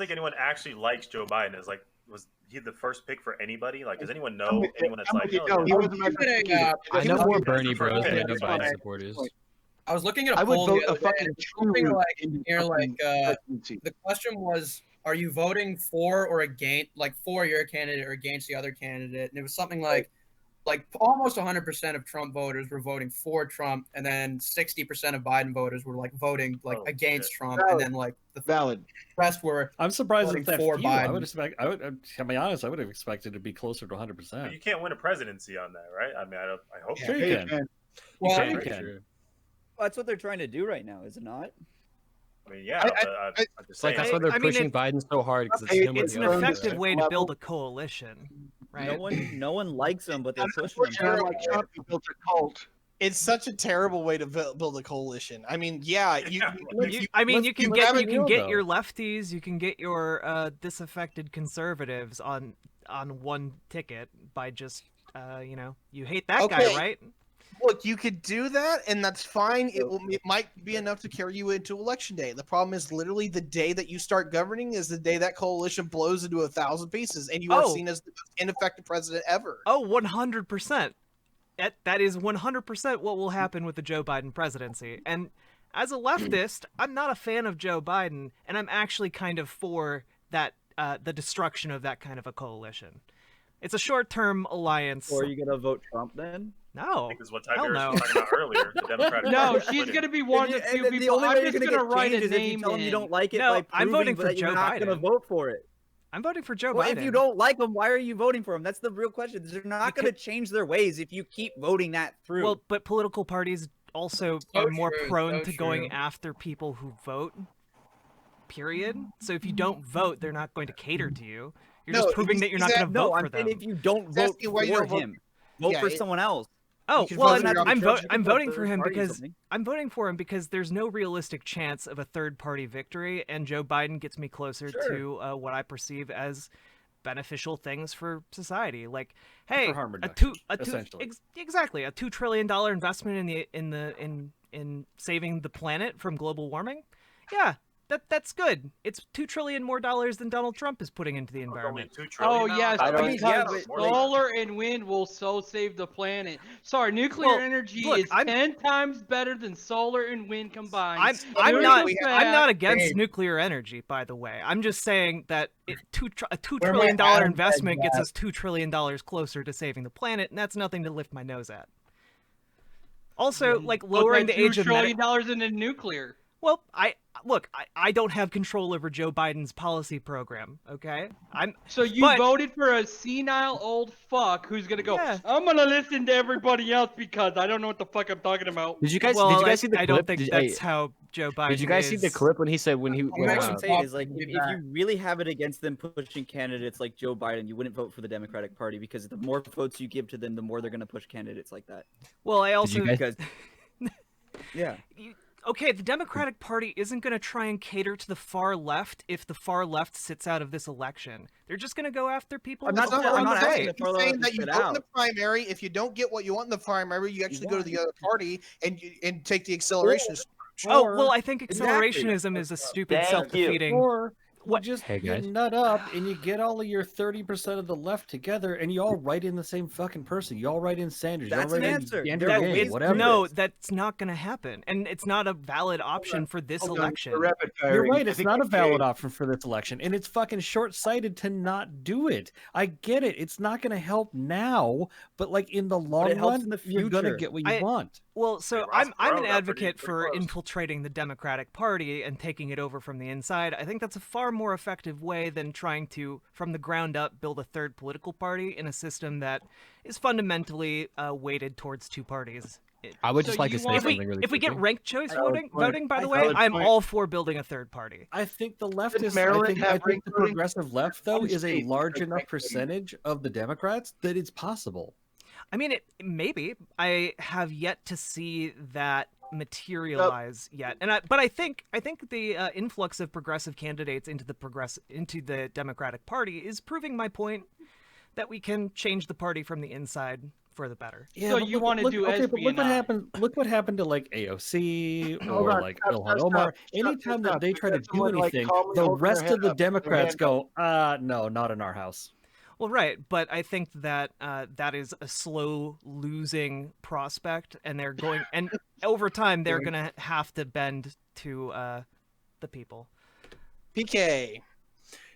think anyone actually likes Joe Biden. Is like, was he the first pick for anybody? Like, does anyone know anyone that's like, no, he wasn't my first pick either. I know more Bernie That's the bros first than I pick. know That's Biden fine. supporters. I was looking at a I would poll vote the a other day, fucking and it was something true like, in you know, like presidency. the question was, are you voting for or against, like for your candidate or against the other candidate? And it was something like almost 100% of Trump voters were voting for Trump, and then 60% of Biden voters were like voting like Oh, against shit. Trump, Valid. and then like the Valid. rest were I'm surprised voting it's that for few. I Biden. would expect. To be honest, I would have expected it to be closer to 100%. But you can't win a presidency on that, right? I mean, I hope. Sure Yeah, you you can. can. Well, Sure you Right. can. Well, that's what they're trying to do right now, is it not? I mean, yeah. I- but I'm just It's like saying. that's why they're I mean, pushing Biden so hard because it's Hey, him or It's the an other, effective right? way to build a coalition, right? No one likes them, but they're pushing them. Unfortunately, like Trump, he built a cult. It's such a terrible way to build a coalition. I mean, yeah, Yeah. You let's can be get real, though. your lefties, you can get your disaffected conservatives on one ticket by just you hate that guy, Okay. right? look, you could do that, and that's fine. It might be enough to carry you into election day. The problem is literally the day that you start governing is the day that coalition blows into 1,000 pieces, and you are Oh. seen as the most ineffective president ever. Oh, 100%. That is 100% what will happen with the Joe Biden presidency. And as a leftist, I'm not a fan of Joe Biden, and I'm actually kind of for that the destruction of that kind of a coalition. It's a short-term alliance. Or are you gonna vote Trump then? I No. think is what Hell Tiger no. was talking about earlier. The Democratic No, Party she's splitting. gonna be one of the few The people. only I'm way you're just gonna gonna get write a change is if you name tell them you in. don't like it No, by I'm proving voting for that Joe you're not gonna Biden. vote for it. I'm voting for Joe Well, Biden. if you don't like them, why are you voting for them? That's the real question. They're not going to change their ways if you keep voting that through. Well, but political parties also So are more true, prone so to going true. after people who vote. Period. So if you don't vote, they're not going to cater to you. You're No, just proving that you're not going to no, vote I'm for saying them. if you don't He's vote asking why you for don't vote- him, vote Yeah, for it- someone else. Oh, should well, vote for your I'm church, you I'm can vote voting for for him party or because something. I'm voting for him because there's no realistic chance of a third party victory, and Joe Biden gets me closer Sure. to what I perceive as beneficial things for society. Like, hey, harm a two, reduction, essentially. exactly, a $2 trillion investment in saving the planet from global warming. Yeah. That's good. It's $2 trillion more dollars than Donald Trump is putting into the It's only environment. $2 Oh trillion now? yes, I thought it was because more than that. solar and wind will so save the planet. Sorry, nuclear Well, energy look, is I'm- 10 times better than solar and wind combined. I'm Due not to the I'm not fact- against Hey. nuclear energy, by the way. I'm just saying that a $2 Where my trillion Adam investment said gets that. us $2 trillion closer to saving the planet, and that's nothing to lift my nose at. Also, like Put lowering that the age $2 of trillion dollars into nuclear. well, I don't have control over Joe Biden's policy program. Okay, So you But- voted for a senile old fuck who's gonna go, Yeah. I'm gonna listen to everybody else because I don't know what the fuck I'm talking about. Did you guys? well, did you guys see the I clip? don't think Did, that's how Joe Biden. did you guys see the is. clip when he said when he? What Next I'm one. saying is, like, We'll if be you really have it against them pushing candidates like Joe Biden, you wouldn't vote for the Democratic Party because the more votes you give to them, the more they're going to push candidates like that. Well, I you also guys- Because, yeah, okay, the Democratic Party isn't going to try and cater to the far left if the far left sits out of this election. They're just going to go after people. I'm with not the That's saying- not far what I'm I'm not left. saying. asking He's for saying them that to you sit vote in the out. primary. If you don't get what you want in the primary, you actually go to the other party and take the acceleration. Oh, well, I think Exactly. accelerationism is a stupid, Thank self-defeating. Or What- just Hey, you guys. nut up and you get all of your 30% of the left together and you all write in the same fucking person. You all write in Sanders. You all That's write an in answer. Andrew There are Yang, ways to whatever. No, it is. that's not going to happen, and it's not a valid option for this Hold on, election. we're rapid You're firing. right. I It's think not a okay. valid option for this election, and it's fucking short-sighted to not do it. I get it. It's not going to help now, but like in the long it helps run, in the you're going to future. get what you want. Well, so Yeah, Ross I'm Perot an got advocate pretty for close. infiltrating the Democratic Party and taking it over from the inside. I think that's a far more effective way than trying to, from the ground up, build a third political party in a system that is fundamentally weighted towards two parties. I would So just like you to say want- If we something really if we get quickly. ranked choice Valid voting, by the way, Valid I'm point. all for building a third party. I think the leftists, Maryland I have think ranked the voting? progressive left, though, Some is a states large have enough ranked voting. percentage of the Democrats that it's possible. I mean, maybe I have yet to see that materialize yet, but I think the influx of progressive candidates into the Democratic Party is proving my point that we can change the party from the inside for the better. Yeah, So but you look- wanna look- do okay, but look what espionage. happened. Look what happened to like AOC Hold or on, like stop, Ilhan stop, Omar. stop, Anytime that stop. they We try to got do someone, like, anything, calmly the holding their rest head of the up with their Democrats hand go, no, not in our house. Well, right, but I think that that is a slow losing prospect, and they're going, and over time they're gonna have to bend to the people. PK.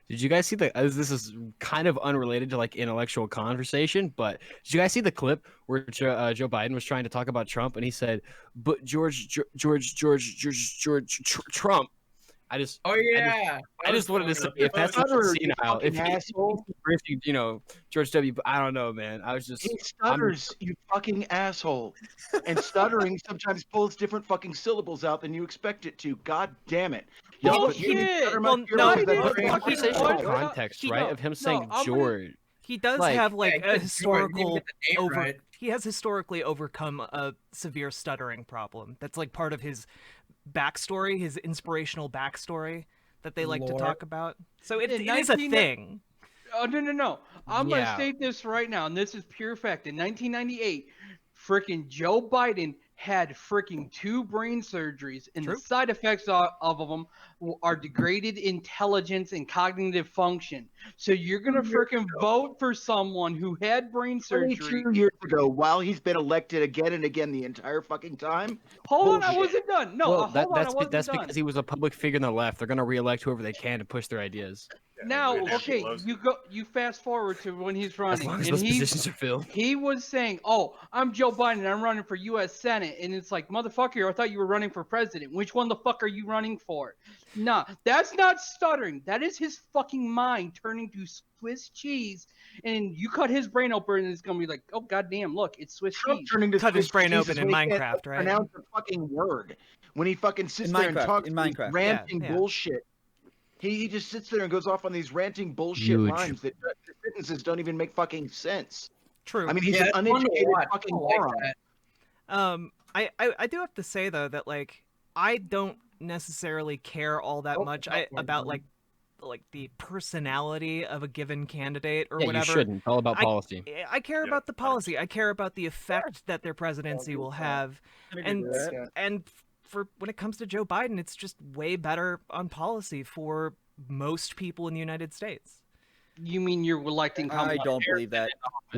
Did you guys see the? This is kind of unrelated to like intellectual conversation, but did you guys see the clip where Joe Biden was trying to talk about Trump and he said, "But George Trump." Oh yeah. I just wanted to say if that's such a Stutter, you senile, if fucking asshole. you know George W. I don't know, man. I was just He stutters, you fucking asshole. And stuttering sometimes pulls different fucking syllables out than you expect it to. God damn it. Bullshit. Well, no, context, right? Of him saying George. He does Like- have like Yeah, a he didn't even historical get the name right. He has historically overcome a severe stuttering problem. That's like part of his backstory, his inspirational backstory that they like to Lore. talk about. So it In is a 19 thing. Oh no! I'm gonna Yeah. state this right now, and this is pure fact. In 1998, freaking Joe Biden had freaking 2 brain surgeries, and True. the side effects of them are degraded intelligence and cognitive function. So you're gonna freaking vote for someone who had brain surgery? 22 years ago, while he's been elected again and again the entire fucking time. Hold on, I Bullshit. wasn't done. No, Well, hold on, I wasn't that's done. because he was a public figure in the left. They're gonna reelect whoever they can to push their ideas. Now, Nancy okay, Pelosi. you fast forward to when he's As running, long as and those positions are filled. he was saying, "Oh, I'm Joe Biden, and I'm running for U.S. Senate," and it's like, motherfucker, I thought you were running for president. Which one the fuck are you running for? Nah, that's not stuttering. That is his fucking mind turning to Swiss cheese, and you cut his brain open, and it's gonna be like, oh goddamn, look, it's Swiss Trump cheese. turning to Cut his Swiss brain cheese open is in when he can't Minecraft, right? Pronounce a fucking word. When he fucking sits In there and Minecraft, talks in these Minecraft. ranting Yeah. bullshit. He just sits there and goes off on these ranting bullshit Huge. rhymes that the sentences don't even make fucking sense. True. I mean, he's Yeah, an it's fun to uneducated watch. fucking I like moron. that. I do have to say though that like I don't necessarily care all that much about like the personality of a given candidate or Yeah, whatever. you shouldn't. It's all about policy. I care Yeah, about the 100%. policy. I care about the effect that their presidency will have, and for when it comes to Joe Biden, it's just way better on policy for most people in the United States. You mean you're electing Kamala I don't Harris? believe that.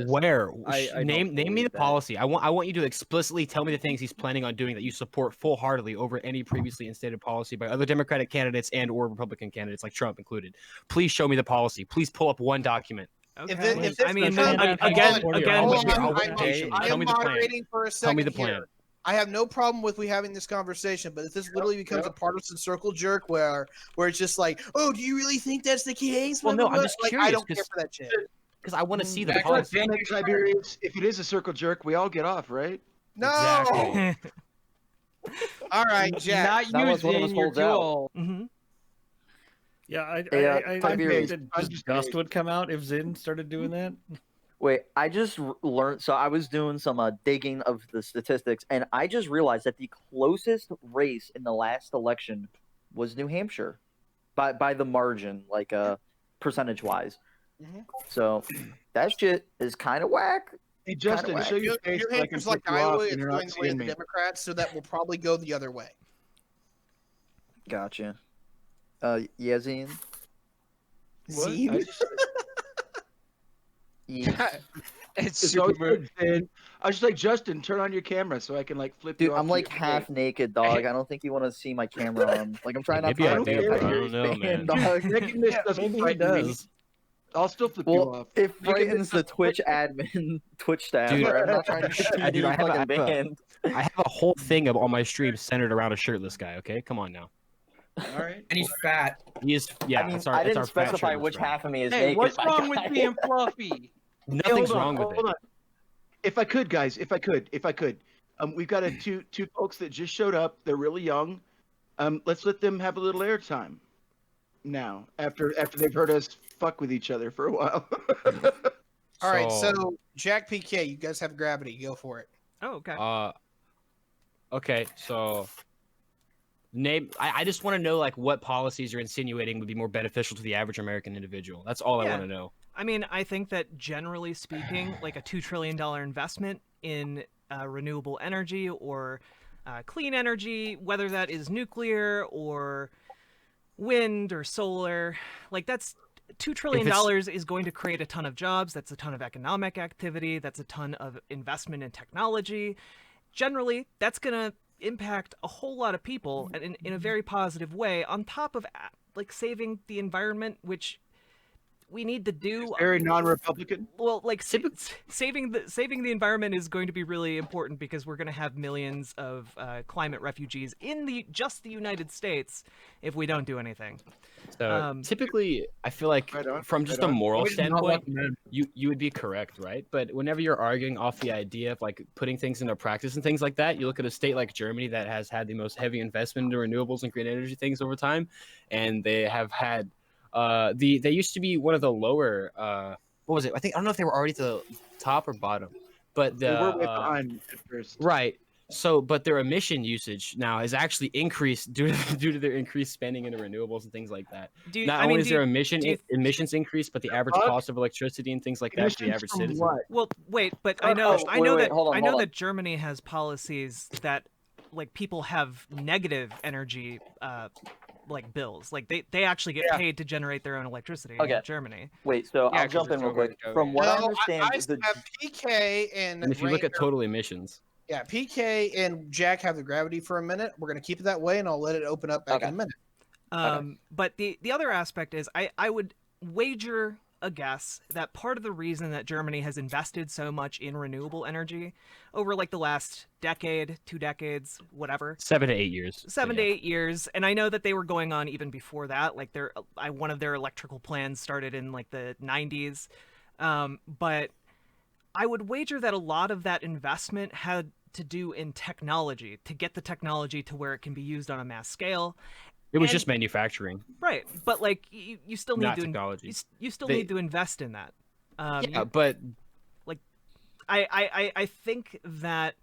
Where? I don't name me the believe that. policy. I want you to explicitly tell me the things he's planning on doing that you support full-heartedly over any previously instated policy by other Democratic candidates and or Republican candidates, like Trump included. Please show me the policy. Please pull up one document. Okay. If this I mean, becomes- again, Hold on, again, hold I'll on, wait I'm- patiently. I Tell am me the plan. moderating for a Tell me the second here. plan. I have no problem with we having this conversation, but if this literally becomes a partisan circle jerk where it's just like, oh, do you really think that's the case? Well, no, I'm Blah, blah, just blah. Like, I curious, don't care 'cause- for that shit. Because I want to see the Back policy. Damn it, Tiberius. If it is a circle jerk, we all get off, right? No. Exactly. All right, Jack. Not That was one of us using your holds out. duel. hmm Yeah, I Tiberius, think that I'm just just dust curious. would come out if Zinn started doing that. Wait, I just learned. So I was doing some digging of the statistics, and I just realized that the closest race in the last election was New Hampshire, by the margin, like percentage wise. Mhm. So that shit is kind of whack. Hey, Justin, whack. show your face New so I can Hampshire's like flip you off Iowa. when It's you're going not the way seeing of the me. Democrats, so that will probably go the other way. Gotcha. Yazin. What? Zine? I just- Yeah. It's It's super always mood. good, Zin. I was just like, Justin, turn on your camera so I can like flip you Dude, off. I'm to like your half face. naked, dog. I don't think you want to see my camera on. Like I'm trying not to Maybe I put my do, face bro. I on don't know, your man. dog. Nakedness doesn't Maybe he frighten me. does. I'll still flip you Well, off. it Nakedness frightens the doesn't Twitch admin, Twitch staff. Dude, Right? I'm not trying to shoot dude, you I have a- fucking I have a- banned. I have a whole thing of all my streams centered around a shirtless guy. Okay, come on now. All right. And he's fat. He is. Yeah, I mean, it's our. I it's didn't our fat specify shirtless which friend. half of me is Hey, naked. what's my wrong guy. with being fluffy? Nothing's Hold on, wrong with hold it. on. If I could, guys, if I could, we've got two folks that just showed up. They're really young. Let's let them have a little airtime now. After they've heard us fuck with each other for a while. All right, so Jack PK, you guys have gravity. Go for it. Oh, okay. Okay, so Name. I just want to know like what policies you're insinuating would be more beneficial to the average American individual. That's all I Yeah. want to know. I mean, I think that generally speaking, like a $2 trillion investment in renewable energy or clean energy, whether that is nuclear or wind or solar, like that's $2 trillion is going to create a ton of jobs. That's a ton of economic activity. That's a ton of investment in technology. Generally, that's going to impact a whole lot of people and in a very positive way, on top of like saving the environment, which we need to do. Very non-Republican. Well, like saving the environment is going to be really important because we're going to have millions of climate refugees in just the United States if we don't do anything. So typically, I feel like from just a moral standpoint, you would be correct, right? But whenever you're arguing off the idea of like putting things into practice and things like that, you look at a state like Germany that has had the most heavy investment into renewables and green energy things over time, and they have had they used to be one of the lower what was it? I don't know if they were already to the top or bottom, but They were way behind at first. right. So, but their emission usage now has actually increased due to their increased spending into renewables and things like that. Not only is their emissions increased, but the average cost of electricity and things like that for the average citizen. Well, wait, but I know that Germany has policies that like people have negative energy like bills. Like they actually get paid to generate their own electricity in Germany. Wait, so I'll jump in real quick. From what I understand, PK and if you look at total emissions. Yeah, PK and Jack have the gravity for a minute. We're going to keep it that way, and I'll let it open up back in a minute. But the other aspect is I would wager a guess that part of the reason that Germany has invested so much in renewable energy over like the last decade, 2 decades, whatever. 7 to 8 years. 7 to 8 years. And I know that they were going on even before that. Like one of their electrical plans started in like the 90s. But I would wager that a lot of that investment had to do in technology, to get the technology to where it can be used on a mass scale. It was just manufacturing, right? But like you still need technology. You still need to invest in that. But like I think that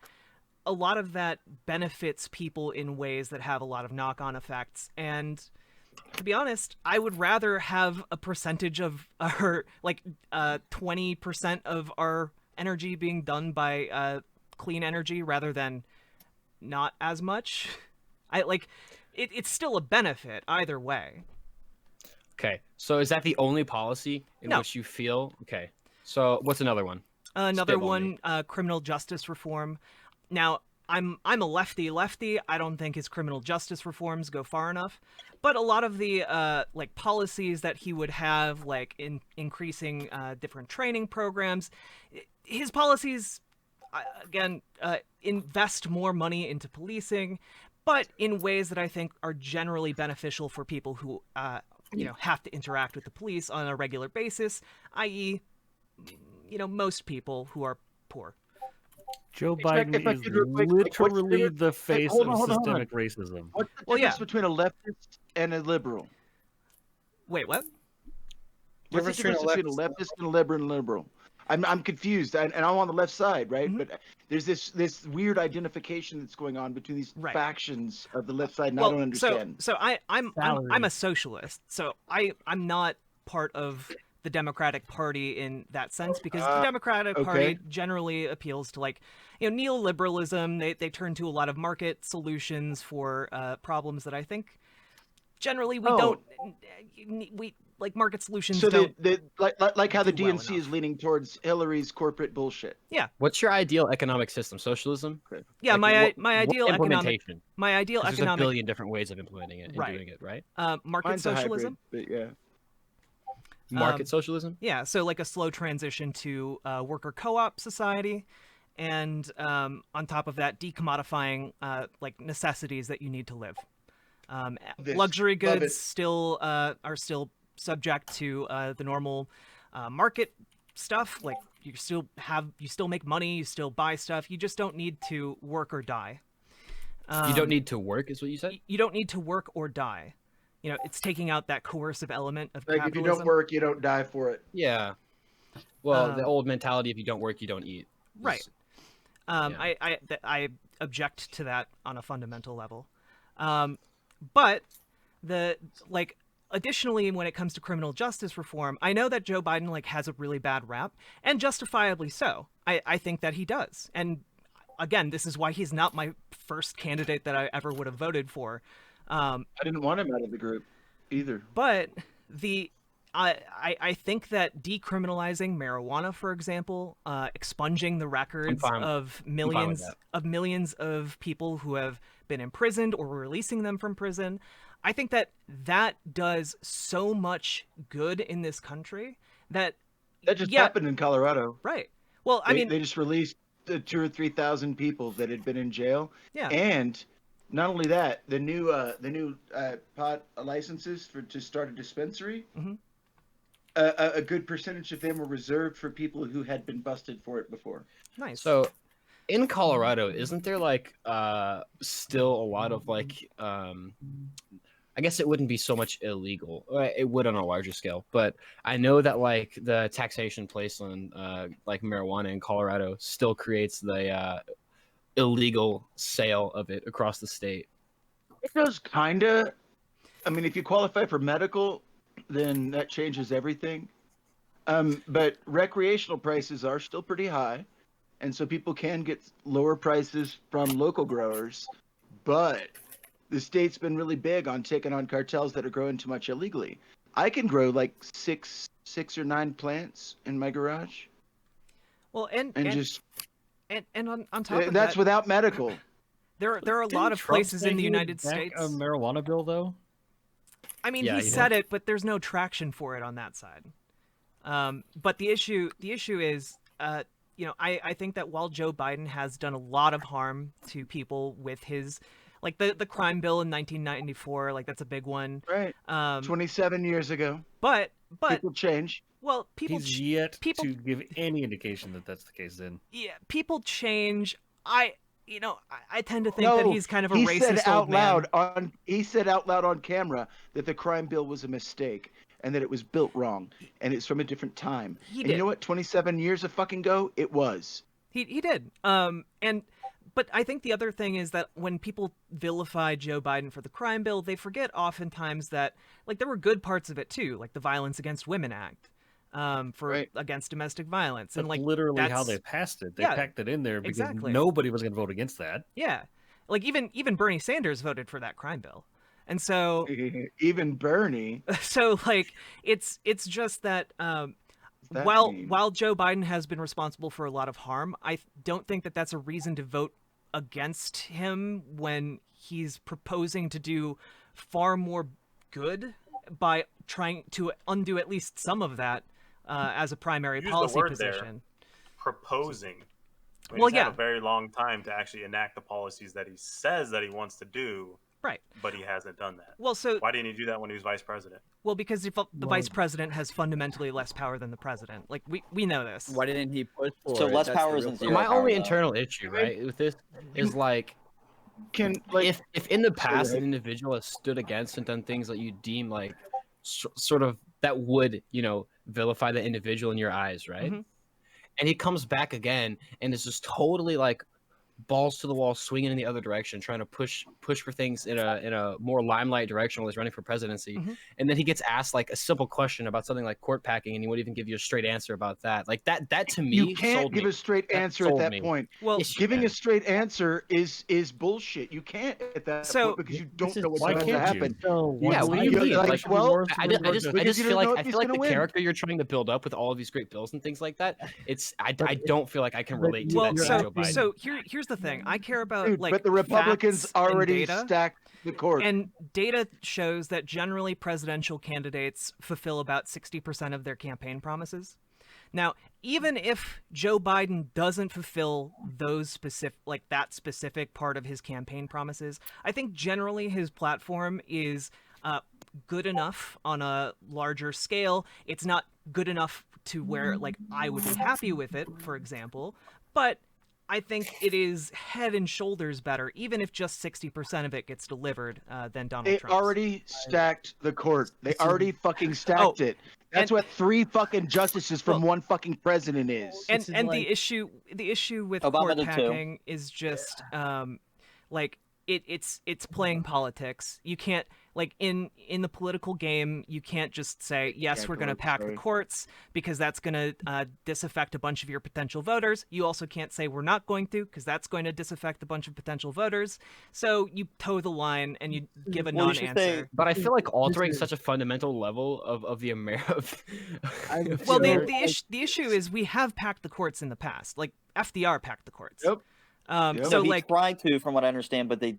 a lot of that benefits people in ways that have a lot of knock-on effects. And to be honest, I would rather have a percentage of our 20% of our energy being done by clean energy rather than not as much. It's still a benefit either way. Okay, so is that the only policy in which you feel? Okay, so what's another one? Another one, criminal justice reform. Now, I'm a lefty. I don't think his criminal justice reforms go far enough. But a lot of the policies that he would have, like in increasing different training programs, his policies, again, invest more money into policing, but in ways that I think are generally beneficial for people who have to interact with the police on a regular basis, i.e., most people who are poor. Joe Biden is literally the face of systemic racism. What's the difference between a leftist and a liberal? Wait, what? What's the difference between a leftist and a liberal? I'm confused, and I'm on the left side, right? Mm-hmm. But there's this weird identification that's going on between these factions of the left side, and I don't understand. So I'm a socialist, so I'm not part of the Democratic Party in that sense, because the Democratic Party generally appeals to neoliberalism. They turn to a lot of market solutions for problems that I think generally we don't like market solutions. So like how the DNC is leaning towards Hillary's corporate bullshit. Yeah. What's your ideal economic system? Socialism? Yeah, my ideal implementation. My ideal economic. There's a billion different ways of implementing it and doing it, right? Market Mine's socialism. A hybrid, but yeah. Market socialism? Yeah, so like a slow transition to worker co-op society, and on top of that, decommodifying like necessities that you need to live. Luxury goods still are still subject to the normal market stuff. Like you still make money, you still buy stuff. You just don't need to work or die. You don't need to work, is what you said? You don't need to work or die. It's taking out that coercive element of capitalism. If you don't work, you don't die for it. Yeah. Well, the old mentality: if you don't work, you don't eat. Right. I object to that on a fundamental level. But additionally, when it comes to criminal justice reform, I know that Joe Biden has a really bad rap, and justifiably so. I think that he does. And again, this is why he's not my first candidate that I ever would have voted for. I didn't want him out of the group either. But I think that decriminalizing marijuana, for example, expunging the records of millions of people who have been imprisoned or releasing them from prison, I think that does so much good in this country that just happened in Colorado. Right. Well, I mean, they just released 2,000 or 3,000 people that had been in jail. Yeah. And not only that, the new pot licenses to start a dispensary. Mm-hmm. A good percentage of them were reserved for people who had been busted for it before. Nice. So, in Colorado, isn't there still a lot of I guess it wouldn't be so much illegal. It would on a larger scale, but I know that the taxation placed on marijuana in Colorado still creates the illegal sale of it across the state. It does kinda. I mean, if you qualify for medical, then that changes everything. But recreational prices are still pretty high, and so people can get lower prices from local growers. But the state's been really big on taking on cartels that are growing too much illegally. I can grow six or 9 plants in my garage. Well, and on top of that's that, without medical. There are a lot of places in the United States. A marijuana bill, though. I mean, he said it, but there's no traction for it on that side. But the issue is, I think that while Joe Biden has done a lot of harm to people with his, the crime bill in 1994, that's a big one. Right. 27 years ago. But people change. Well, people he's yet to give any indication that that's the case. Then people change. I tend to think that he's kind of a racist old man. He said out loud on camera that the crime bill was a mistake and that it was built wrong and it's from a different time. He You know what? 27 years of fucking go, it was. He did. But I think the other thing is that when people vilify Joe Biden for the crime bill, they forget oftentimes that there were good parts of it too, like the Violence Against Women Act. Against domestic violence. That's and literally how they passed it. They packed it in there because nobody was going to vote against that. Yeah. Even Bernie Sanders voted for that crime bill. And so even Bernie. So it's just that while Joe Biden has been responsible for a lot of harm, I don't think that that's a reason to vote against him when he's proposing to do far more good by trying to undo at least some of that as a primary policy position. Proposing. Well, he's had a very long time to actually enact the policies that he says that he wants to do. Right. But he hasn't done that. Well, so why didn't he do that when he was vice president? Well, because the vice president has fundamentally less power than the president. We know this. Why didn't he push for it? So less power isn't zero. My power, only though. internal issue, right, with this is if in the past an individual has stood against and done things that you deem sort of that would vilify the individual in your eyes, right? Mm-hmm. And he comes back again and is just totally balls to the wall, swinging in the other direction, trying to push for things in a more limelight direction while he's running for presidency. Mm-hmm. And then he gets asked a simple question about something like court packing, and he wouldn't even give you a straight answer about that. That to me, you can't give a straight answer at that point. Well, giving a straight answer is bullshit. You can't at that point because you don't know what's going to happen. Yeah, what do you mean? I just feel like the win. character you're trying to build up with all of these great bills and things like that. I don't feel like I can relate to that. Joe Biden. So here's the thing. I care about but the Republicans facts already and data, stacked the court. And data shows that generally presidential candidates fulfill about 60% of their campaign promises. Now, even if Joe Biden doesn't fulfill those specific part of his campaign promises, I think generally his platform is good enough on a larger scale. It's not good enough to where I would be happy with it, for example, but I think it is head and shoulders better, even if just 60% of it gets delivered, than Donald Trump. They already stacked the court. They already fucking stacked it. That's what 3 fucking justices from one fucking president is. And the issue with court packing is just it's playing politics. You can't, like, in the political game, you can't just say, yes, Can't we're go going to pack the arbitrary. courts, because that's going to disaffect a bunch of your potential voters. You also can't say we're not going to, because that's going to disaffect a bunch of potential voters. So you toe the line and you give a Well, you should non-answer. say- But I feel like altering such a fundamental level of the Well, So- the issue is we have packed the courts in the past. Like, FDR packed the courts. Yep. No, So, he like, tried to, from what I understand, but they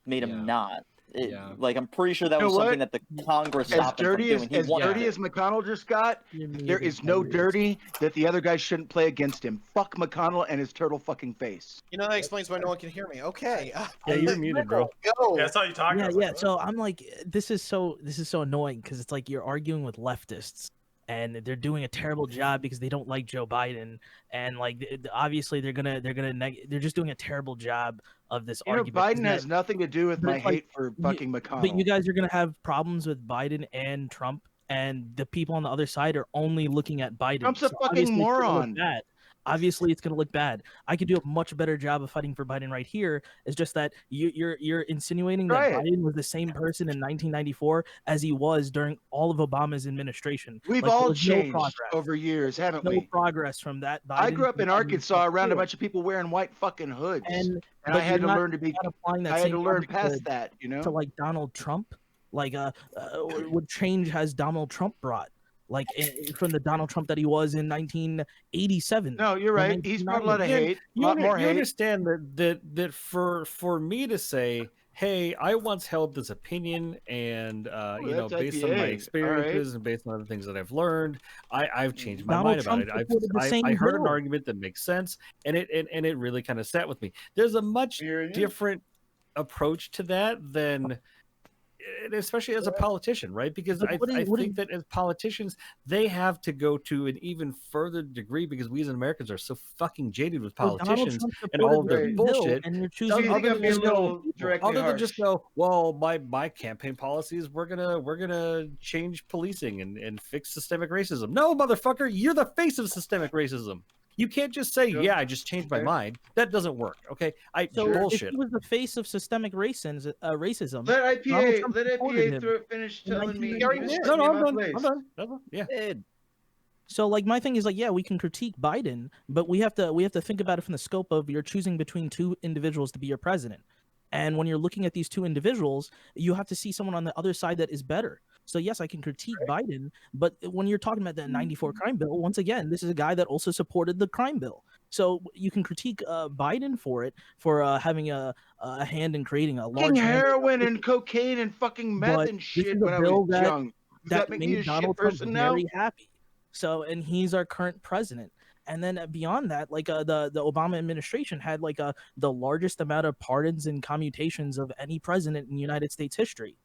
made him Yeah. not. Yeah. Like, I'm pretty sure that You was know something what? that the Congress As stopped him from dirty as, doing. He as wanted dirty to. as McConnell just got, there is no dirty that the other guy shouldn't play against him. Fuck McConnell and his turtle fucking face. You know, that explains why no one can hear me. Okay. Yeah, you're muted, bro. Go. Yeah, I saw you talking. I Yeah, was like, yeah. what? So I'm like, this is so annoying because it's like you're arguing with leftists, and they're doing a terrible job because they don't like Joe Biden, and like obviously they're just doing a terrible job of this You know, argument. Biden has nothing to do with but my it's like, hate for fucking McConnell. But you guys are gonna have problems with Biden and Trump, and the people on the other side are only looking at Biden. Trump's a So fucking obviously it's gonna look moron. bad. Obviously, it's gonna look bad. I could do a much better job of fighting for Biden right here. It's just that you're insinuating that Try it. Biden was the same person in 1994 as he was during all of Obama's administration. We've Like, there all was no changed progress. over years, haven't No we? progress from that. I Biden grew up to in Biden Arkansas around a 24. bunch of people wearing white fucking hoods, and I but had to you're not- learn to be. you're not applying that I had same to learn logic past that, you know. to like Donald Trump. Like what change has Donald Trump brought? Like from the Donald Trump that he was in 1987. No, you're or right. He's brought a lot of 1990. hate, a You, lot more you hate. understand that for me to say, hey, I once held this opinion, and you know, that's based on my IPA. All right. experiences and based on the things that I've learned, I've changed my Donald mind about Trump it. supported the same I heard an bill. argument that makes sense, and it really kind of sat with me. There's a much different approach to that than. And especially as a politician, right? Because But I what do you- think that as politicians, they have to go to an even further degree because we as Americans are so fucking jaded with Well, Donald politicians Trump and all of supported their the bill, bullshit. and you're So choosing you think other I'm than being a just go, little directly other than harsh? just go, well, my campaign policies, we're gonna change policing and fix systemic racism. No, motherfucker, you're the face of systemic racism. You can't just say, yeah, I just changed my Okay. mind. That doesn't work. Okay, So if bullshit. he was the face of systemic racism, Let Donald IPA, Trump let supported IPA him through it, finish in telling me. 1998. just No, put me no, in I'm my done. place. I'm done. That's all. Yeah. So like my thing is like, yeah, we can critique Biden, but we have to think about it from the scope of you're choosing between two individuals to be your president. And when you're looking at these two individuals, you have to see someone on the other side that is better. So yes, I can critique Biden, but when you're talking about the '94 crime bill, once again, this is a guy that also supported the crime bill. So you can critique Biden for it, for having a hand in creating a large Fucking hand- heroin and cocaine and fucking meth But and this shit is a when I bill was young. Does that make me made a shit Donald Trump person now? very happy. So, and he's our current president. And then beyond that, like the Obama administration had like the largest amount of pardons and commutations of any president in United States history.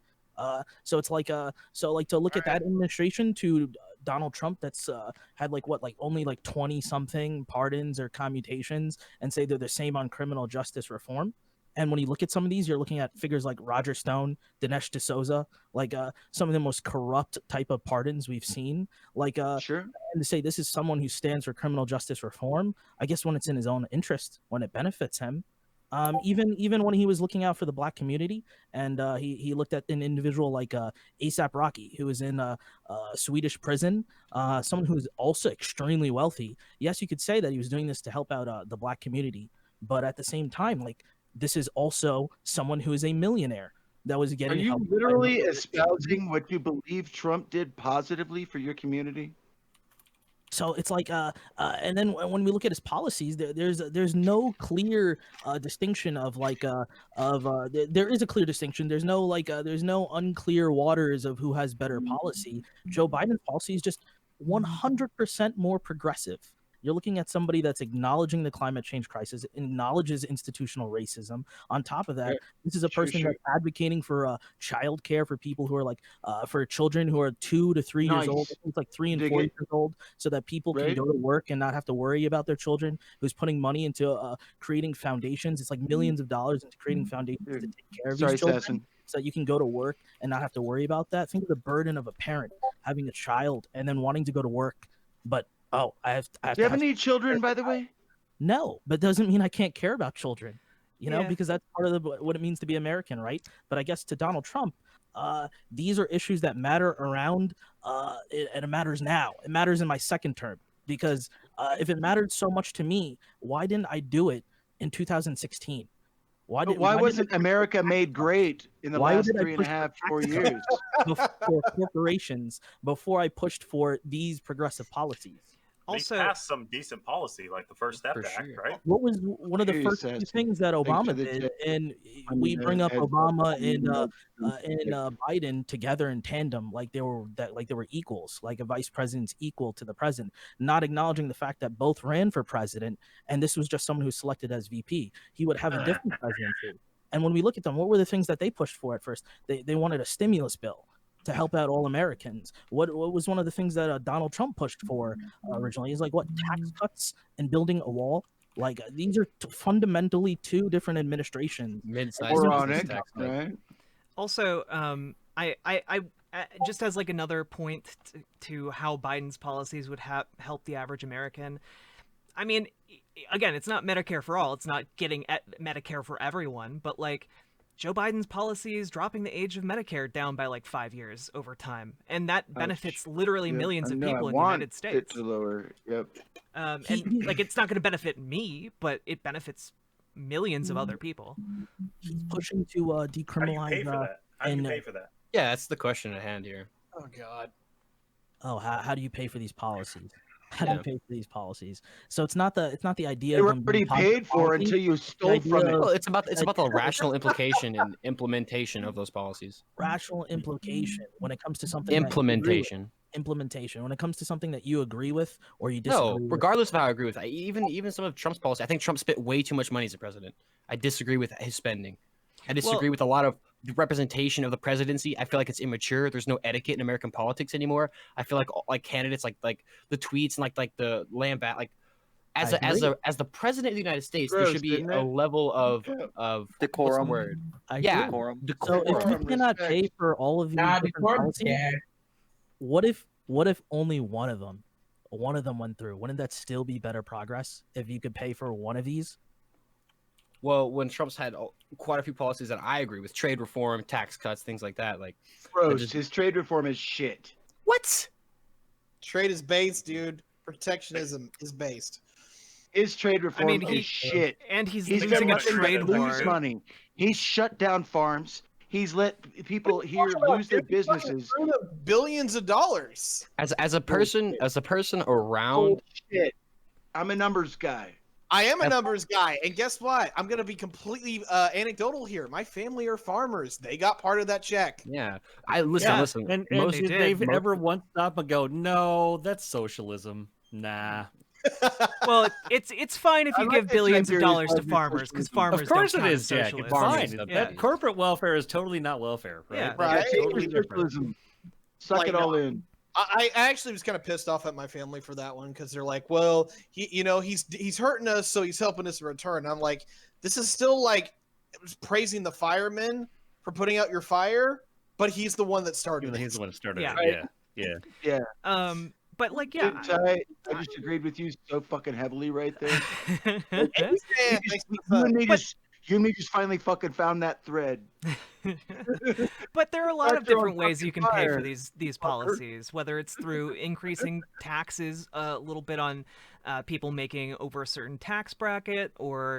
So it's like so like to look at that administration to Donald Trump that's had like what, like only like 20 something pardons or commutations, and say they're the same on criminal justice reform. And when you look at some of these, you're looking at figures like Roger Stone, Dinesh D'Souza, like some of the most corrupt type of pardons we've seen. Like, Sure. and to say this is someone who stands for criminal justice reform, I guess when it's in his own interest, when it benefits him. Even when he was looking out for the black community, and he looked at an individual like ASAP Rocky, who was in a Swedish prison, someone who is also extremely wealthy. Yes, you could say that he was doing this to help out the black community, but at the same time, like, this is also someone who is a millionaire that was Are getting you help by literally another- espousing what you believe Trump did positively for your community? So it's like and then when we look at his policies, there's no clear distinction of like there is a clear distinction. There's no like there's no unclear waters of who has better policy. Joe Biden's policy is just 100% more progressive. You're looking at somebody that's acknowledging the climate change crisis, acknowledges institutional racism. On top of that, this is a person that's advocating for child care for people who are like for children who are 2 to 3 years old. I think it's like 3 and 4 years old, so that people can go to work and not have to worry about their children. Who's putting money into creating foundations? It's like millions of dollars into creating foundations to take care of Sorry, these children, Sasson. so that you can go to work and not have to worry about that. Think of the burden of a parent having a child and then wanting to go to work, but I have Do you have any children, by the way? No, but doesn't mean I can't care about children. you know, Yeah. because that's part of what it means to be American, right? But I guess to Donald Trump, these are issues that matter around, and it matters now. It matters in my second term because if it mattered so much to me, why didn't I do it in 2016? But why wasn't America made great in the Why last did I 3.5, push 4 for years? for corporations before I pushed for these progressive policies? Also, he passed some decent policy, like the First Step For Act, sure. right? What was one of the Jeez, first that's- few things that thanks Obama for the did? tip. And I we mean, bring up Ed- Obama Ed- and Biden together in tandem, like they were equals, like a vice president's equal to the president, not acknowledging the fact that both ran for president, and this was just someone who's selected as VP. He would have a different presidency. And when we look at them, what were the things that they pushed for at first? They wanted a stimulus bill to help out all Americans. What was one of the things that Donald Trump pushed for originally? Is like what, tax cuts and building a wall. Like these are fundamentally two different administrations. Mid-sized We're business on it, tax cut. right? Also, I just as like another point to how Biden's policies would help the average American. I mean, again, it's not Medicare for all. It's not getting Medicare for everyone, but like Joe Biden's policies dropping the age of Medicare down by like 5 years over time, and that benefits literally Yep, millions I of know, I people in the want United it States. to lower. Yep. And like it's not going to benefit me, but it benefits millions of other people. He's pushing to How do you decriminalize. pay for that? How do you and, pay for that? Yeah, that's the question at hand here. Oh God. How do you pay for these policies? How do Yeah. you pay for these policies? So it's not the idea They of were them already being positive paid for policy. until you stole idea from it. of- Well, it's about the rational implication and implementation of those policies. Rational implication when it comes to something that you agree with. Implementation. When it comes to something that you agree with or you disagree No, with. regardless of how I agree with, even some of Trump's policy, I think Trump spent way too much money as a president. I disagree with his spending. I disagree with a lot of the representation of the presidency. I feel like it's immature. There's no etiquette in American politics anymore. I feel like candidates like the tweets and like the lambat like as the president of the United States, there Gross, should be isn't a it? level of Decorum. What's the word? I Yeah, agree. Decorum. So if decorum. you cannot pay for all of these different policies, what if only one of them went through? Wouldn't that still be better progress if you could pay for one of these? Well, when Trump's had quite a few policies that I agree with, trade reform, tax cuts, things like that, like Gross. His trade reform is shit. what? Trade is based, dude. Protectionism is based. His trade reform mean, is shit. And he's He's losing a letting them trade lose war. money. He's shut down farms. He's let people here lose their businesses. Through the billions of dollars. As a person around Shit. I'm a numbers guy. I am a numbers guy, and guess what? I'm gonna be completely anecdotal here. My family are farmers. They got part of that check. Yeah, listen. And most if they've ever once stop and go, no, that's socialism. Nah. Well, it's fine if I you like give that billions of Tiberius dollars to argument farmers because farmers Of course don't it count is, as Jack. It's socialists. Farmers fine. don't That pay. corporate welfare is totally not welfare, right? Yeah. That's Right. totally different. Socialism. Suck Like, it all in. I actually was kind of pissed off at my family for that one because they're like, well, he's hurting us, so he's helping us in return. And I'm like, this is still like praising the firemen for putting out your fire, but he's the one that started. Even though it. he's the one who started Yeah. it. Yeah. But like, yeah. I just agreed with you so fucking heavily right there. Man, makes me You and fun. me just finally fucking found that thread. But there are a lot of Start your own different ways you can fucking pay for fire, these policies, whether it's through increasing taxes a little bit on people making over a certain tax bracket, or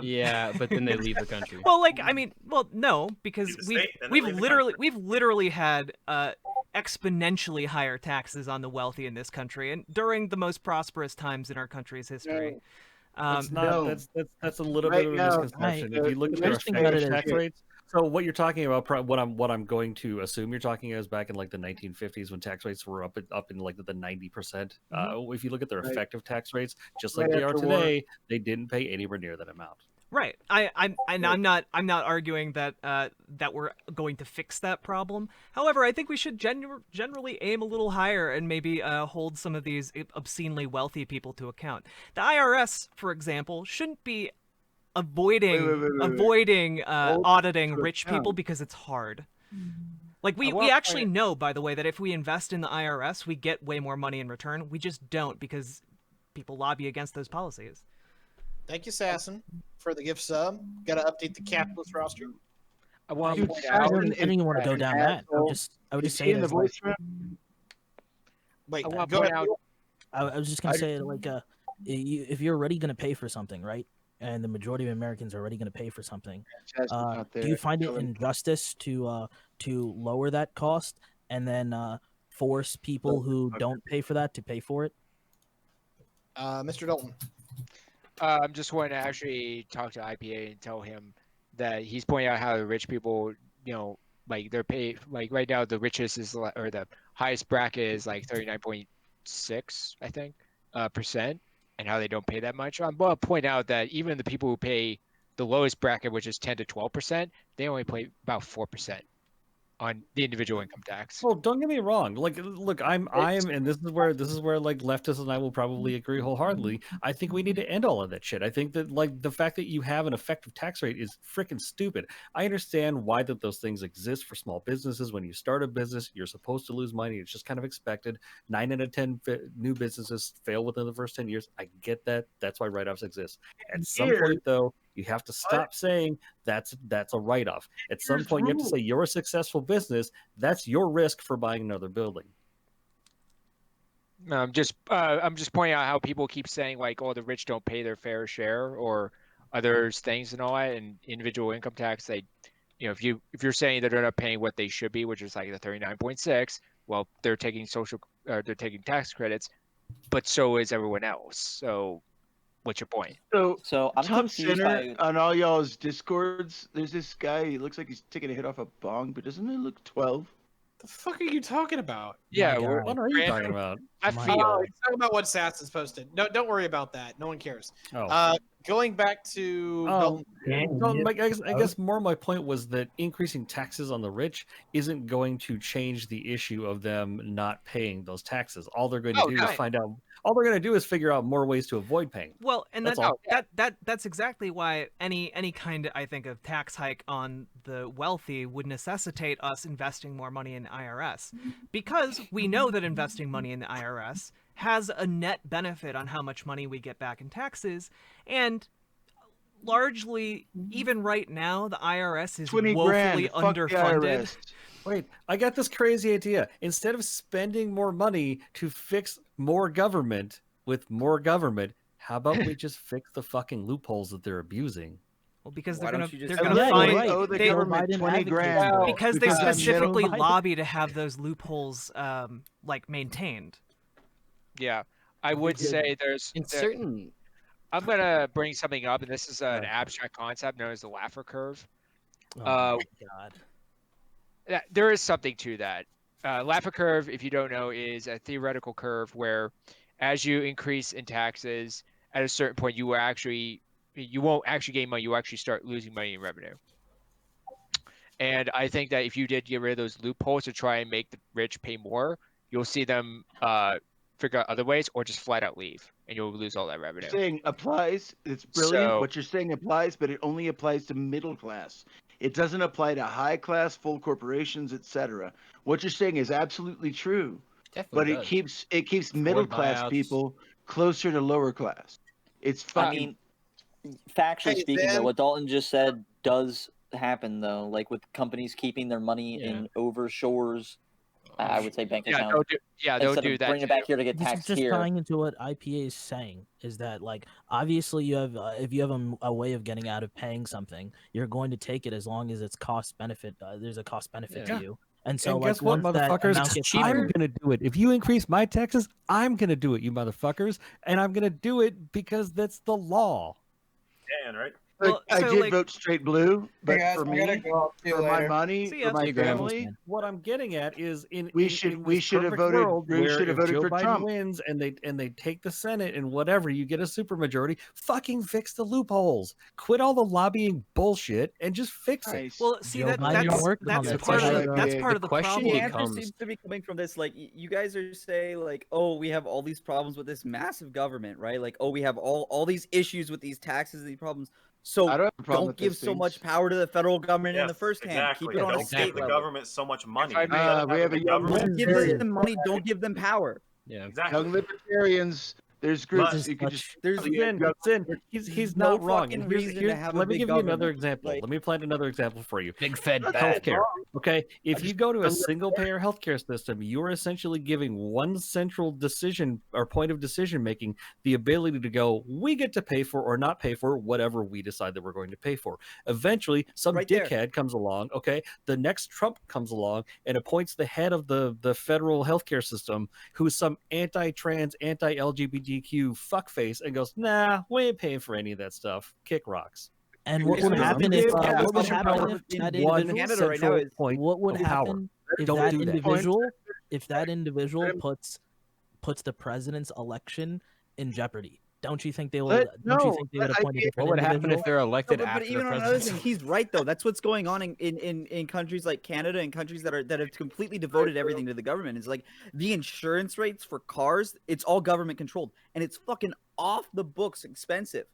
yeah, but then they leave the country. well, like I mean, well, no, because Leave the we've state, then they leave the we've literally had exponentially higher taxes on the wealthy in this country, and during the most prosperous times in our country's history. That's not. no. That's a little Right bit of a now, misconception. right, If you look at the their worst thing about effective it is- tax rates. So what you're talking about, what I'm going to assume you're talking is back in like the 1950s when tax rates were up in like the 90%. If you look at their Right. effective tax rates, just like Right they are after war. today, they didn't pay anywhere near that amount. Right. I'm not arguing that that we're going to fix that problem. However, I think we should generally aim a little higher and maybe hold some of these obscenely wealthy people to account. The IRS, for example, shouldn't be avoiding Wait. auditing to rich people account. because it's hard. Like we want actually know, by the way, that if we invest in the IRS, we get way more money in return. We just don't because people lobby against those policies. Thank you, Sasson, for the gift sub. Got to update the capitalist roster. I want to Dude, point I out. don't even want to go down that. I would Is just he say in the that, like, voice room? Wait, I want to go point ahead. out. I was just gonna say, like, if you're already gonna pay for something, right, and the majority of Americans are already gonna pay for something, Chaz is not do there. you find it Tell him. injustice to lower that cost and then force people who don't pay for that to pay for it? Mr. Dalton. I'm just wanting to actually talk to IPA and tell him that he's pointing out how the rich people, like they're paid, like right now the richest is or the highest bracket is like 39.6, I think, percent, and how they don't pay that much. I'm going to point out that even the people who pay the lowest bracket, which is 10 to 12%, they only pay about 4% on the individual income tax. Well, don't get me wrong. Like, look, I'm, and this is where like leftists and I will probably agree wholeheartedly. I think we need to end all of that shit. I think that like the fact that you have an effective tax rate is freaking stupid. I understand why that those things exist for small businesses. When you start a business, you're supposed to lose money. It's just kind of expected. 9 out of 10 new businesses fail within the first 10 years. I get that. That's why write-offs exist. At some point, though, you have to stop saying that's a write-off. At some point, you have to say you're a successful business. That's your risk for buying another building. I'm just pointing out how people keep saying like, oh, the rich don't pay their fair share or other things and all that, and individual income tax. They, if you're saying that they're not paying what they should be, which is like the 39.6, well, they're taking they're taking tax credits, but so is everyone else. So what's your point? So I'm top confused center by on all y'all's discords. There's this guy. He looks like he's taking a hit off a bong, but doesn't it look 12? The fuck are you talking about? Yeah, What are you talking about? I Oh, feel he's talking about what Sasson's posted. No, don't worry about that. No one cares. Oh. Going back to I guess more my point was that increasing taxes on the rich isn't going to change the issue of them not paying those taxes. All they're going to do is find out. All they're going to do is figure out more ways to avoid paying. Well, and That's all. that's exactly why any kind, I think, of tax hike on the wealthy would necessitate us investing more money in IRS, because we know that investing money in the IRS has a net benefit on how much money we get back in taxes, and largely, even right now, the IRS is 20 woefully grand. Fuck the underfunded. IRS. Wait, I got this crazy idea. Instead of spending more money to fix more government with more government, how about we just fix the fucking loopholes that they're abusing? Well, because Why they're don't gonna you just- they're Oh, gonna yeah, find you're right. owe the they, government Biden 20 advocates grand for it. because they because I'm specifically middle- lobby to have those loopholes like maintained. Yeah, I would say In certain I'm gonna bring something up, and this is an abstract concept known as the Laffer curve. Oh my God. There is something to that. Laffer curve, if you don't know, is a theoretical curve where, as you increase in taxes, at a certain point, you won't actually gain money. You actually start losing money in revenue. And I think that if you did get rid of those loopholes to try and make the rich pay more, you'll see them figure out other ways, or just flat out leave, and you'll lose all that revenue. Saying applies. It's brilliant. So- What you're saying applies, but it only applies to middle class. It doesn't apply to high class, full corporations, etc. What you're saying is absolutely true, but it keeps middle class buyouts. people closer to lower class. It's I fucking. mean, factually Hey, speaking, though, Ben. what Dalton just said does happen, though. Like with companies keeping their money in over shores, I would say bank Yeah, accounts. they'll instead do of that. bringing it back too. here to get This is taxed just here. tying into what IPA is saying, is that like obviously you have if you have a way of getting out of paying something, you're going to take it as long as it's cost benefit. There's a cost benefit Yeah. to you, and so And like guess what, once that motherfuckers? amount gets I'm higher, gonna do it. If you increase my taxes, I'm gonna do it, you motherfuckers, and I'm gonna do it because that's the law. Dan, right? Well, I so, did like- vote straight blue, but guys, for I gotta me, go. See you for my later. money, See for ya. my See you, Graham. family, What I'm getting at is We in should this have perfect voted. world We where should have if voted Joe for Biden Trump. wins and they take the Senate and whatever, you get a supermajority. Fucking fix the loopholes. Quit all the lobbying bullshit and just fix it. Nice. Well, see Joe that Biden that's worked on that's it. part of Yeah, the, that's yeah, part of the question problem. The answer becomes- seems to be coming from this, like you guys are saying, like, oh, we have all these problems with this massive government, right? Like, oh, we have all these issues with these taxes and these problems. So I don't have a problem don't with give those so things. much power to the federal government in the Yes, first hand. exactly. Keep it on a Don't state give the level. government so much money. I may- Instead of we have having a young government- Don't give them money. Don't give them power. Yeah. Exactly. Young libertarians, There's groups Just you could just. there's He's no not wrong. fucking And here's, reason to here's, have a let me big give you another government. example. Like- Let me plant another example for you. Big Fed bad. Healthcare. Okay, if you go to a I'm- single payer healthcare system, you're essentially giving one central decision or point of decision making the ability to go, we get to pay for or not pay for whatever we decide that we're going to pay for. Eventually, some Right there. dickhead comes along, okay, the next Trump comes along and appoints the head of the federal healthcare system who's some anti-trans, anti-LGBTQ fuckface and goes, nah, we ain't paying for any of that stuff. Kick rocks. And what It's would just- happen you if give what would Constitution happen power if in that one individual Canada right now central is- point what would of power. happen if Don't that do that. individual puts the president's election in jeopardy? Don't you think they would? Let- Don't you no, think they would I- appoint a I- different What would happen individual? if they're elected but after even the on another president? thing, he's right though. That's what's going on in countries like Canada and countries that have completely devoted everything to the government. It's like the insurance rates for cars, it's all government controlled, and it's fucking off the books expensive.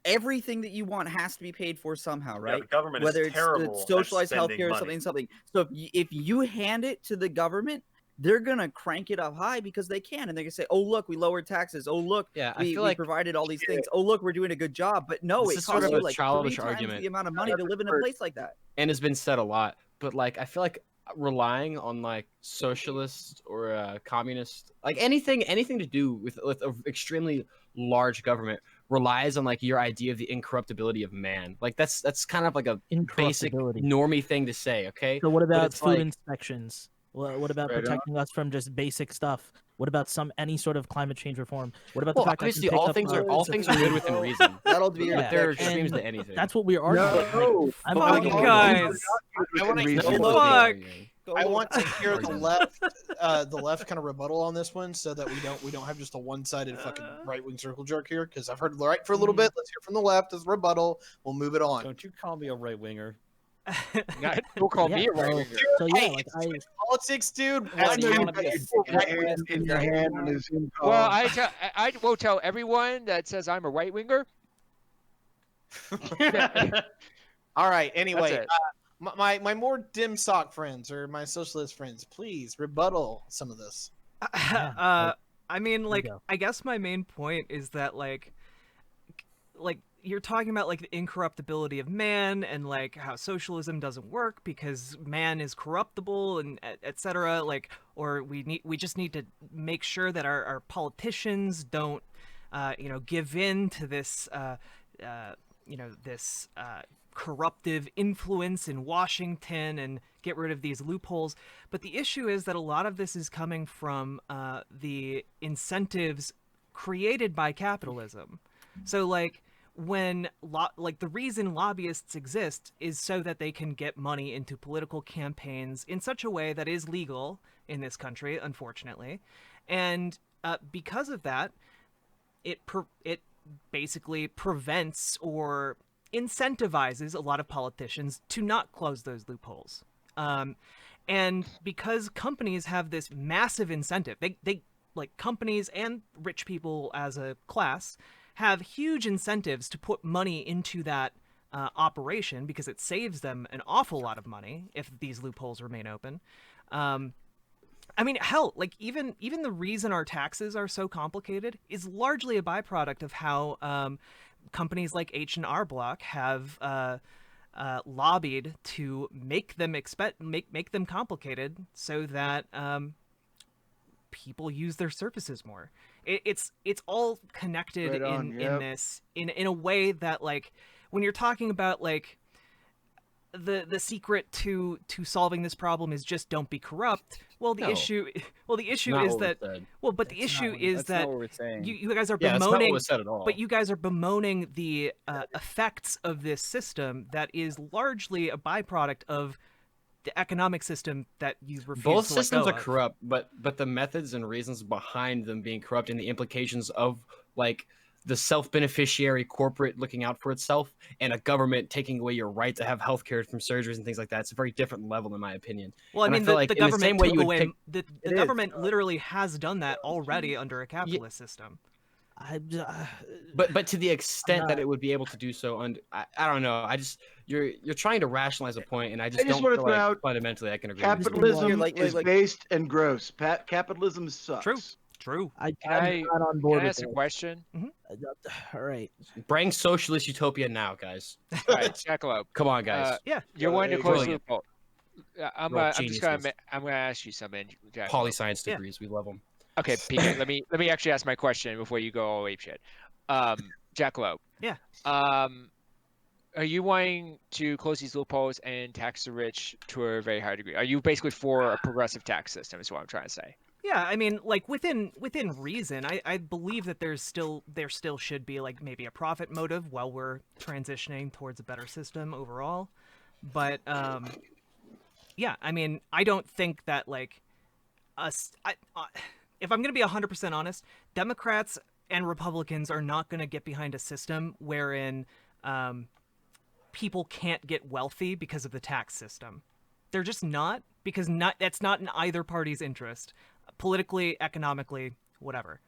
Everything that you want has to be paid for somehow, Yeah, right? the government Whether is it's terrible at socialized spending healthcare or money. something. So if you hand it to the government, they're gonna crank it up high because they can, and they're gonna say, "Oh look, we lowered taxes. Oh look, Yeah, I we feel like provided all these things. Oh look, we're doing a good job." But no, This it is sort costs of you a like childish 3 times argument. the amount of money to live in a place like that. and has been said a lot, but like I feel like relying on like socialist or communist, like anything to do with an extremely large government relies on like your idea of the incorruptibility of man. Like that's kind of like a basic Incorruptibility. normie thing to say. Okay. So what But about it's food like- inspections? What about Right on. protecting us from just basic stuff? What about any sort of climate change reform? What about Well, the fact that I can obviously pick all up, things are sufficient good food? within reason. That'll be Yeah, But there are and extremes to anything. That's what we are arguing. No, I'm Fuck, arguing. guys. I want to Reason. Fuck. I want to hear the left kind of rebuttal on this one, so that we don't have just a one-sided fucking right-wing circle jerk here. Because I've heard the right for a little bit. Let's hear from the left as rebuttal. We'll move it on. Don't you call me a right winger. Don't call me a so, right winger. so yeah, Hey, like it's politics, dude. I Ask know me you what got it your is. hand in your hand on his Zoom call. Well, I will tell everyone that says I'm a right winger. All right. Anyway, That's it. my more dim sock friends or my socialist friends, please rebuttal some of this. I mean, you like, go. I guess my main point is that, like you're talking about like the incorruptibility of man and like how socialism doesn't work because man is corruptible and etc. Like, or we just need to make sure that our politicians don't, give in to this, this corruptive influence in Washington and get rid of these loopholes. But the issue is that a lot of this is coming from the incentives created by capitalism. So like when the reason lobbyists exist is so that they can get money into political campaigns in such a way that is legal in this country, unfortunately. And because of that, it basically prevents or incentivizes a lot of politicians to not close those loopholes. And because companies have this massive incentive, they like companies and rich people as a class have huge incentives to put money into that operation because it saves them an awful lot of money if these loopholes remain open. I mean, hell, like even the reason our taxes are so complicated is largely a byproduct of how companies like H&R Block have lobbied to make them make them complicated so that people use their services more. It's all connected Right on, in yep. this in a way that, like, when you're talking about like the secret to solving this problem is just don't be corrupt. Well, the No. issue Not is what we that said. the issue is That's that not what we're saying. you guys are Yeah, that's not what bemoaning was said at all. but you guys are bemoaning the effects of this system that is largely a byproduct of the economic system that you refuse Both to let systems go are of. corrupt, but the methods and reasons behind them being corrupt and the implications of like the self-beneficiary corporate looking out for itself and a government taking away your right to have healthcare from surgeries and things like that. It's a very different level, in my opinion. Well, I And mean, feel the, like the in the government same way took you would away pick- the It is. government literally has done that already under a capitalist system. But to the extent that not- it would be able to do so, and I don't know. I just you're trying to rationalize a point, and I just just don't wanna feel throw like out fundamentally I can agree with you. Capitalism Like- is like- based and gross. Capitalism sucks. True. True. I'm I- not on Can board I with ask a it. question? All right. Bring socialist utopia now, guys. All right, Jackalope. Come on, guys. Yeah. You're wanting to there you close go. the loophole. I'm We're all just gonna geniuses. I'm gonna ask you something, Jackalope. Poli science Yeah. degrees, we love them. Okay, PK, let me actually ask my question before you go all ape shit. Jackalope. Yeah. Are you wanting to close these loopholes and tax the rich to a very high degree? Are you basically for a progressive tax system? Is what I'm trying to say. Yeah, I mean, like within reason, I believe that there still should be like maybe a profit motive while we're transitioning towards a better system overall. But yeah, I mean, I don't think that like if I'm gonna be 100% honest, Democrats and Republicans are not gonna get behind a system wherein people can't get wealthy because of the tax system. They're just not, because that's not in either party's interest, politically, economically, whatever.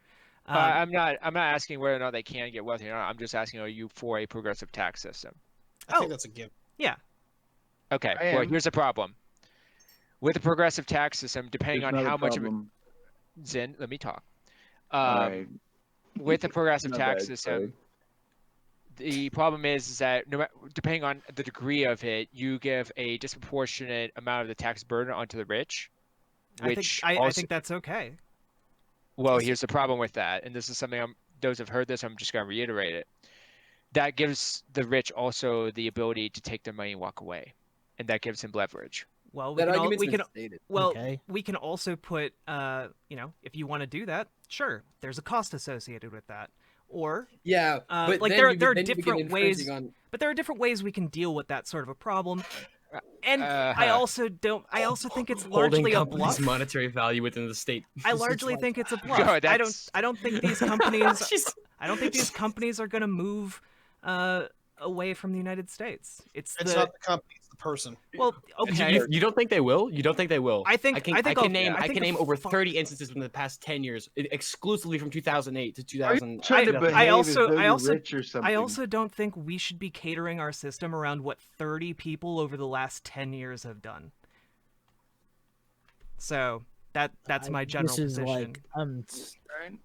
I'm not asking whether or not they can get wealthy or not. I'm just asking, are you for a progressive tax system? I think that's a given. Yeah. Okay. I Well, am. here's the problem. With a progressive tax system, depending There's on another how much of it, problem. Zin, let me talk. All right. With a progressive My tax bad, system, sorry. the problem is that depending on the degree of it, you give a disproportionate amount of the tax burden onto the rich. Which I think that's okay. Well, here's the problem with that, and this is something those have heard this, I'm just going to reiterate it. That gives the rich also the ability to take their money and walk away, and that gives them leverage. Well, That argument's been stated. Okay. we can also put, if you want to do that, sure, there's a cost associated with that. Or Yeah, but like then there are then you begin different ways, infringing on- but there are different ways we can deal with that sort of a problem. And Uh-huh. I also think it's Holding largely a companies' bluff. monetary value within the state. I largely think it's a bluff. God, I that's- don't think these companies Jeez. I don't think these companies are going to move away from the United States. It's not the company, it's the person. Well, okay. You don't think they will? You don't think they will? I think- I can, I think I I'll- can name I I think can the name over fuck- 30 instances from the past 10 years, exclusively from 2008 to 2000. Trying to behave as though you're rich or I something. also don't think we should be catering our system around what 30 people over the last 10 years have done. So that's my general This is position. like I'm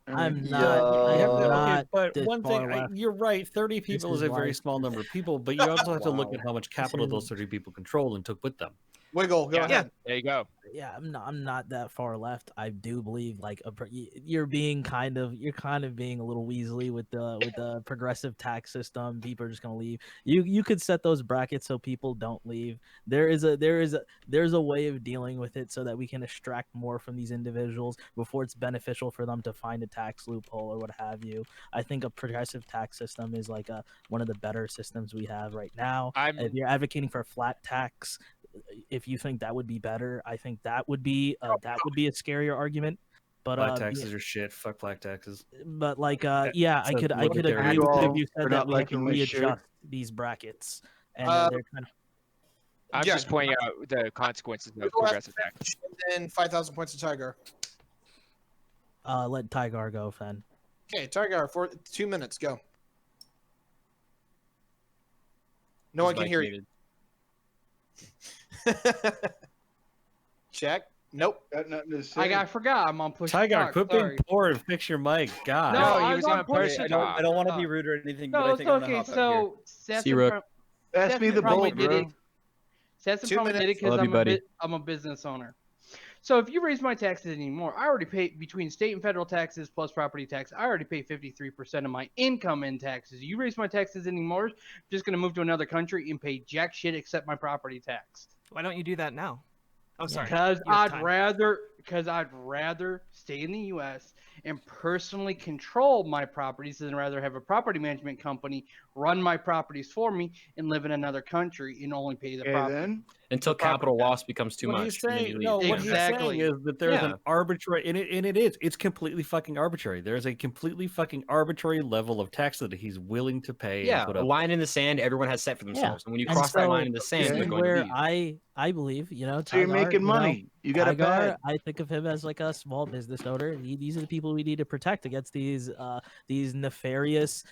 Alright. not. I am Okay, not. but this one thing, far left. you're right. 30 people is is a very like- small number of people, but you also have to look Wow. at how much capital those 30 people controlled and took with them. Wiggle, go ahead. There you go. Yeah, I'm not that far left. I do believe like you're being kind of being a little weaselly with the progressive tax system. People are just gonna leave. You could set those brackets so people don't leave. There's a way of dealing with it so that we can extract more from these individuals before it's beneficial for them to find a tax loophole or what have you. I think a progressive tax system is like one of the better systems we have right now. If you're advocating for a flat tax, if you think that would be better, I think that would be a scarier argument. But Black taxes are shit. Fuck black taxes. but like yeah, I So could look at their agree with all if you for said not that we have to liking my shirt. readjust these brackets, and they're kind of. I'm Yeah. just pointing out the consequences of Go after progressive that, tax. and then 5,000 points to Tiger. Let Tygar go, then. Okay, Tiger, for 2 minutes, go. No one can hear you. Check. Nope. Got nothing to say. I forgot. I'm on push. Tiger, talk, quit sorry. being poor and fix your mic. God. No, No, I he was on on push push to to talk. talk. want to be rude or anything, but No, I it's think I'm gonna okay. hop out here. So Seth See, Rook. Pass me the probably bolt, did bro. it. Seth 2 probably did it minutes. because Love you, buddy. I'm a business owner. So if you raise my taxes anymore, I already pay between state and federal taxes plus property tax. I already pay 53% of my income in taxes. You raise my taxes anymore, I'm just gonna move to another country and pay jack shit except my property tax. Why don't you do that now? Oh, sorry. Because You have I'd rather stay in the U.S. and personally control my properties than rather have a property management company run my properties for me and live in another country and only pay the Okay, property. then. Until capital loss becomes too What much. he's and then saying, you leave. no, what Exactly. he's saying is that there's Yeah. an arbitrary, and it is, it's completely fucking arbitrary. There's a completely fucking arbitrary level of tax that he's willing to pay. Yeah, and put a up. line in the sand everyone has set for themselves. And when you And cross that so, line in the sand, this you're is going to where leave. I believe, you know, So you're Tygar, making you know, money. You got a Tygar, bag. I think of him as like a small business owner. These are the people we need to protect against these nefarious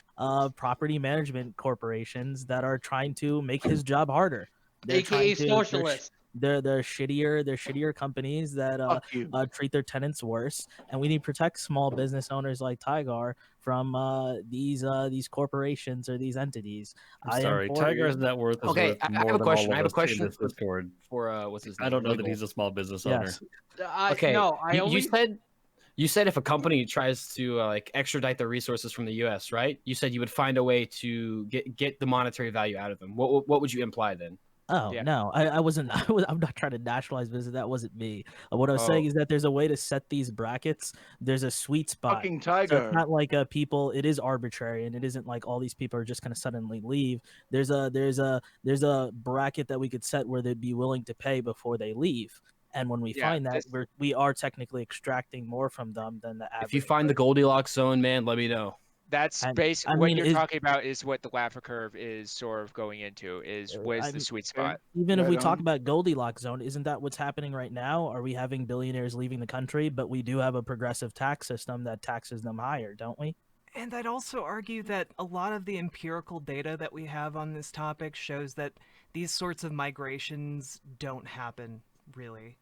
property management corporations that are trying to make his job harder. They're AKA trying to- socialist. they're shittier companies that Fuck you. treat their tenants worse, and we need to protect small business owners like Tigar from these corporations or these entities. I'm sorry, Tiger's net worth is Okay, worth I more have a than question. all I of have a us in question this Discord. for what's his name? I don't know that Legal. he's a small business owner. Yes. Okay, No, I you only. said if a company tries to like extradite their resources from the U.S., right? You said you would find a way to get the monetary value out of them. What would you imply then? Oh Yeah. no, I wasn't. I'm not trying to nationalize business. That wasn't me. What I was saying Oh. is that there's a way to set these brackets. There's a sweet spot. Fucking So it's Tiger. not like people. It is arbitrary, and it isn't like all these people are just going to suddenly leave. There's a bracket that we could set where they'd be willing to pay before they leave. And when we Yeah, find that, this- we are technically extracting more from them than the average. If you find the Goldilocks zone, man, let me know. That's I basically mean, what you're is- talking about is what the Laffer curve is sort of going into is where's the I'm- sweet spot. Even if Right we talk on. about Goldilocks zone, isn't that what's happening right now? Are we having billionaires leaving the country, but we do have a progressive tax system that taxes them higher, don't we? And I'd also argue that a lot of the empirical data that we have on this topic shows that these sorts of migrations don't happen, really.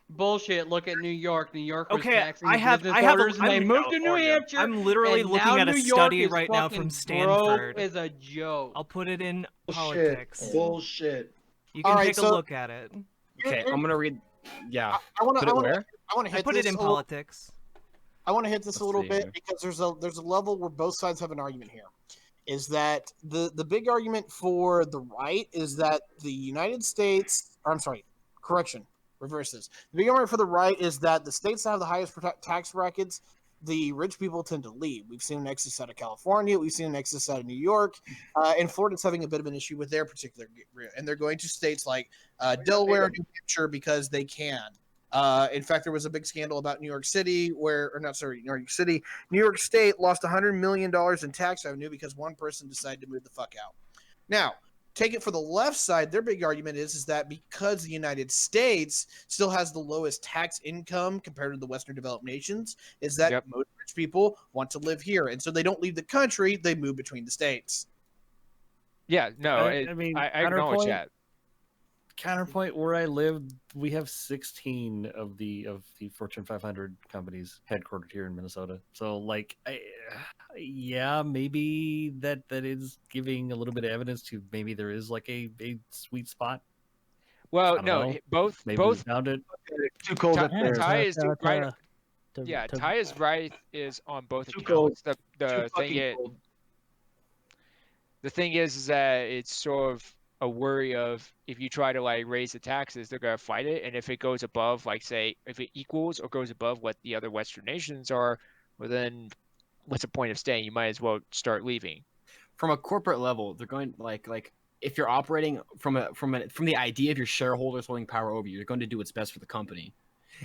Bullshit. Look at New York. New York was Okay, taxing I have- business I have a- owners, and they I'm- moved to New California. Hampshire. I'm literally and looking now at a New study York is right now fucking from broke Stanford. as a joke. I'll put it in Bullshit. politics. Bullshit. You can All right, take a so- look at it. Okay, I'm gonna read. Yeah. I want Put to. it where? I want to I hit put this it in a little- politics. I want to hit this Let's a little see bit here. because there's a level where both sides have an argument here. Is that the big argument for the right is that the United States, or I'm sorry, correction, reverse this. The big argument for the right is that the states that have the highest tax brackets, the rich people tend to leave. We've seen an exodus out of California, we've seen an exodus out of New York, and Florida's having a bit of an issue with their particular, and they're going to states like Delaware, New Hampshire because they can. In fact, there was a big scandal about New York City New York State lost $100 million in tax revenue because one person decided to move the fuck out. Now, take it for the left side, their big argument is that because the United States still has the lowest tax income compared to the Western developed nations, is that Yep. most rich people want to live here. And so they don't leave the country, they move between the states. Yeah, no, I mean, I acknowledge counterpoint- that. Counterpoint, where I live, we have 16 of the Fortune 500 companies headquartered here in Minnesota. So, like, yeah, maybe that is giving a little bit of evidence to maybe there is like a sweet spot. Well, I don't no, know. both Maybe both we found it. Too cold Ty- up there. Ty is to- right. to- Yeah, to- Ty is right is on both Too cold. accounts. The Too thing fucking is, cold. the thing is that it's sort of a worry of if you try to like raise the taxes, they're gonna fight it, and if it goes above, like say, if it equals or goes above what the other Western nations are, well then, what's the point of staying? You might as well start leaving. From a corporate level, they're going like if you're operating from the idea of your shareholders holding power over you, you're going to do what's best for the company.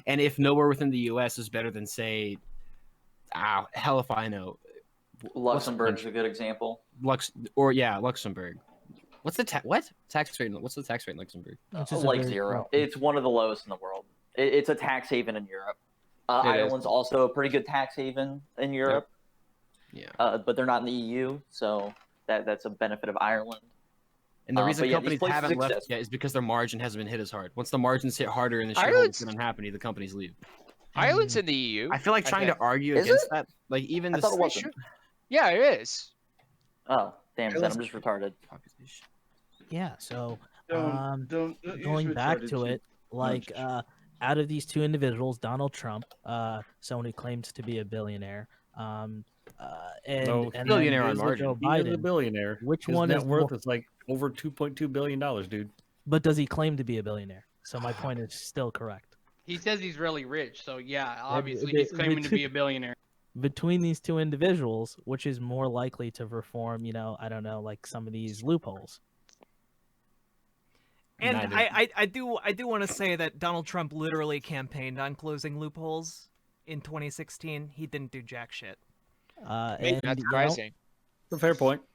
And if nowhere within the U.S. is better than say, hell if I know, Luxembourg's a good example. Luxembourg. What's the tax rate? What's the tax rate in Luxembourg? Which is a Like very- zero. It's one of the lowest in the world. It's a tax haven in Europe. It is. Ireland's also a pretty good tax haven in Europe. Yeah. But they're not in the EU, so that's a benefit of Ireland. And the reason but yeah, these companies places haven't left exist. yet is because their margin hasn't been hit as hard. Once the margins hit harder and the shareholders Ireland's- get unhappy, the companies leave. Ireland's in the EU. I feel like trying think. to argue Is against it? that, like even I the thought it wasn't. Yeah, it is. Oh, damn, then I'm just retarded. Yeah, so Don't use going back retarded to shit. it, like out of these two individuals, Donald Trump, someone who claims to be a billionaire, and No, and billionaire then on there's margin. Joe He is a Biden. billionaire. Which His one net is worth more- is like over $2.2 billion, dude. But does he claim to be a billionaire? So my point is still correct. He says he's really rich, so yeah, obviously but- he's claiming to but- be a billionaire. Between these two individuals, which is more likely to reform, I don't know, like some of these loopholes? And Neither. I do want to say that Donald Trump literally campaigned on closing loopholes in 2016. He didn't do jack shit. Maybe And, that's you know, surprising. It's a fair point.